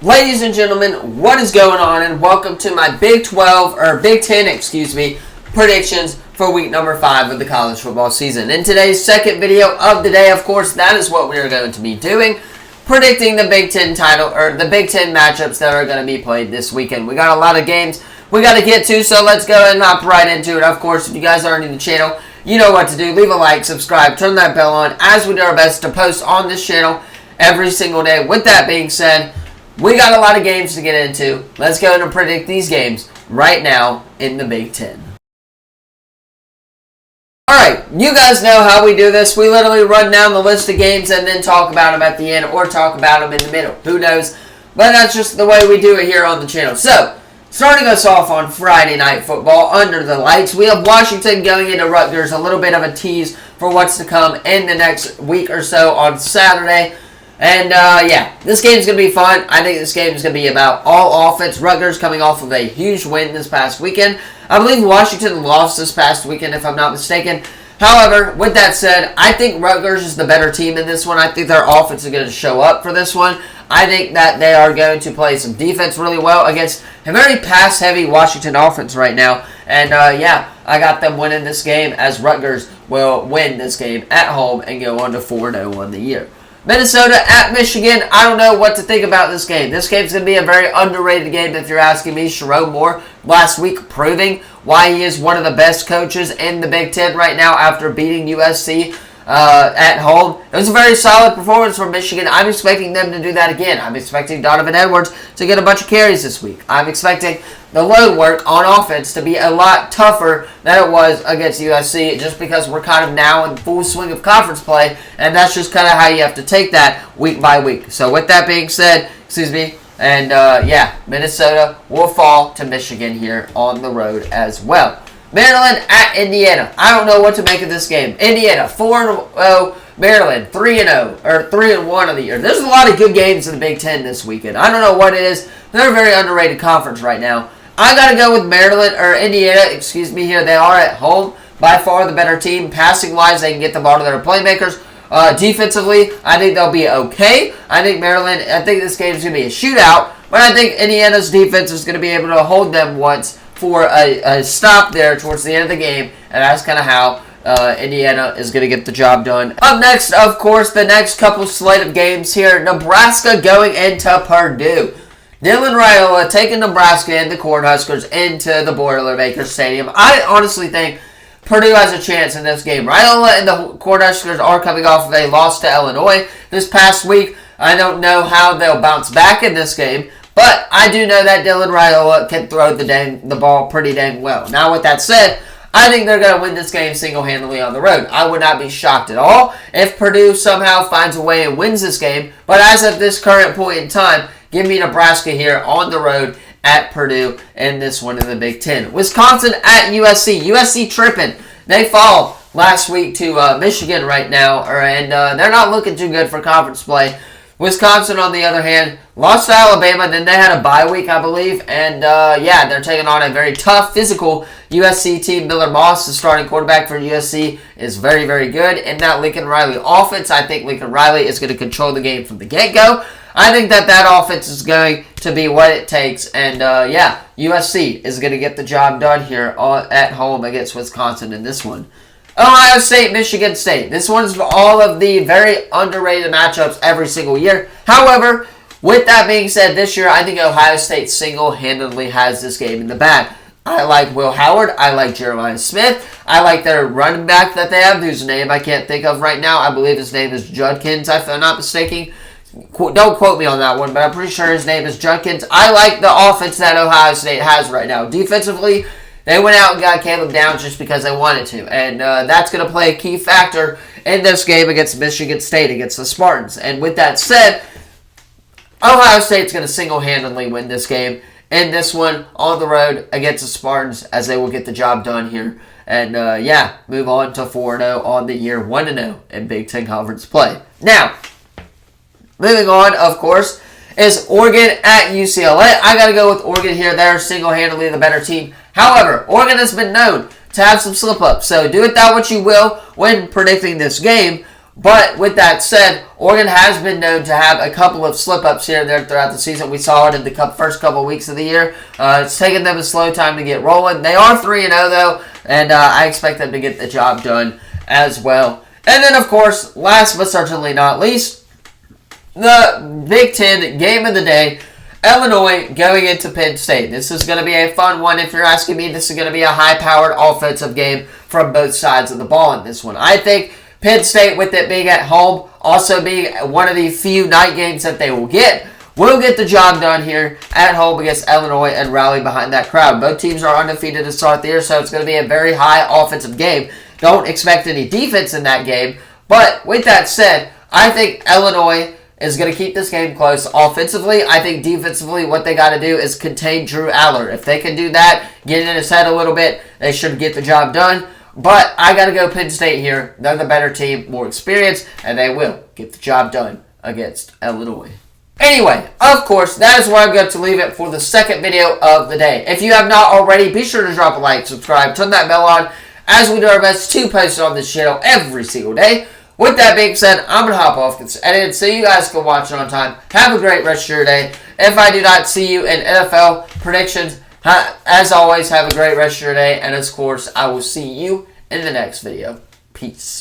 Ladies and gentlemen, what is going on, and welcome to my Big 10 predictions for week number 5 of the college football season. In today's second video of the day, of course, that is what we are going to be doing, predicting the Big 10 title, or the Big 10 matchups that are going to be played this weekend. We got a lot of games we got to get to, so let's go ahead and hop right into it. Of course, if you guys are new to the channel, you know what to do. Leave a like, subscribe, turn that bell on, as we do our best to post on this channel every single day. With that being said, we got a lot of games to get into. Let's go ahead and predict these games right now in the Big 10. Alright, you guys know how we do this. We literally run down the list of games and then talk about them at the end or talk about them in the middle. Who knows? But that's just the way we do it here on the channel. So, starting us off on Friday Night Football under the lights, we have Washington going into Rutgers. A little bit of a tease for what's to come in the next week or so on Saturday. And, yeah, this game's going to be fun. I think this game is going to be about all offense. Rutgers coming off of a huge win this past weekend. I believe Washington lost this past weekend, if I'm not mistaken. However, with that said, I think Rutgers is the better team in this one. I think their offense is going to show up for this one. I think that they are going to play some defense really well against a very pass-heavy Washington offense right now. And, yeah, I got them winning this game, as Rutgers will win this game at home and go on to 4-0 on the year. Minnesota at Michigan. I don't know what to think about this game. This game's going to be a very underrated game if you're asking me. Sherrone Moore last week proving why he is one of the best coaches in the Big Ten right now after beating USC at home. It was a very solid performance from Michigan. I'm expecting them to do that again. I'm expecting Donovan Edwards to get a bunch of carries this week. I'm expecting the load work on offense to be a lot tougher than it was against USC, just because we're kind of now in full swing of conference play, and that's just kind of how you have to take that week by week. So with that being said, yeah, Minnesota will fall to Michigan here on the road as well. Maryland at Indiana. I don't know what to make of this game. Indiana 4-0, Maryland 3-0 or 3-1 of the year. There's a lot of good games in the Big Ten this weekend. I don't know what it is. They're a very underrated conference right now. I got to go with Indiana, here. They are at home, by far the better team. Passing-wise, they can get the ball to their playmakers. Defensively, I think they'll be okay. I think this game is going to be a shootout, but I think Indiana's defense is going to be able to hold them once for a stop there towards the end of the game, and that's kind of how Indiana is going to get the job done. Up next, of course, the next couple slate of games here. Nebraska going into Purdue. Dylan Raiola taking Nebraska and the Cornhuskers into the Boilermakers Stadium. I honestly think Purdue has a chance in this game. Raiola and the Cornhuskers are coming off of a loss to Illinois this past week. I don't know how they'll bounce back in this game, but I do know that Dylan Raiola can throw the ball pretty dang well. Now, with that said, I think they're going to win this game single-handedly on the road. I would not be shocked at all if Purdue somehow finds a way and wins this game, but as of this current point in time, give me Nebraska here on the road at Purdue in this one in the Big Ten. Wisconsin at USC. USC tripping. They fall last week to Michigan right now, and they're not looking too good for conference play. Wisconsin, on the other hand, lost to Alabama. Then they had a bye week, I believe. And, yeah, they're taking on a very tough, physical USC team. Miller Moss, the starting quarterback for USC, is very, very good. In that Lincoln Riley offense, I think Lincoln Riley is going to control the game from the get-go. I think that offense is going to be what it takes. And, yeah, USC is going to get the job done here at home against Wisconsin in this one. Ohio State, Michigan State. This one's for all of the very underrated matchups every single year. However, with that being said, this year, I think Ohio State single-handedly has this game in the bag. I like Will Howard. I like Jeremiah Smith. I like their running back that they have, whose name I can't think of right now. I believe his name is Judkins, if I'm not mistaken. Don't quote me on that one, but I'm pretty sure his name is Judkins. I like the offense that Ohio State has right now. Defensively, they went out and got Caleb Downs just because they wanted to, and that's going to play a key factor in this game against Michigan State, against the Spartans. And with that said, Ohio State's going to single-handedly win this game in this one on the road against the Spartans, as they will get the job done here. And, yeah, move on to 4-0 on the year, 1-0 in Big Ten Conference play. Now, moving on, of course, is Oregon at UCLA. I got to go with Oregon here. They're single-handedly the better team. However, Oregon has been known to have some slip-ups, so do with that what you will when predicting this game. But with that said, Oregon has been known to have a couple of slip-ups here and there throughout the season. We saw it in the first couple of weeks of the year. It's taken them a slow time to get rolling. They are 3-0 though, and I expect them to get the job done as well. And then, of course, last but certainly not least, the Big Ten game of the day, Illinois going into Penn State. This is going to be a fun one. If you're asking me, this is going to be a high-powered offensive game from both sides of the ball in this one. I think Penn State, with it being at home, also being one of the few night games that they will get the job done here at home against Illinois and rally behind that crowd. Both teams are undefeated to start the year, so it's going to be a very high offensive game. Don't expect any defense in that game. But with that said, I think Illinois is going to keep this game close offensively. I think defensively, what they got to do is contain Drew Aller. If they can do that, get in his head a little bit, they should get the job done. But I got to go Penn State here. They're the better team, more experienced, and they will get the job done against Illinois. Anyway, of course, that is where I'm going to leave it for the second video of the day. If you have not already, be sure to drop a like, subscribe, turn that bell on, as we do our best to post on this channel every single day. With that being said, I'm going to hop off, get edited, so you guys can watch it on time. Have a great rest of your day. If I do not see you in NFL predictions, as always, have a great rest of your day. And of course, I will see you in the next video. Peace.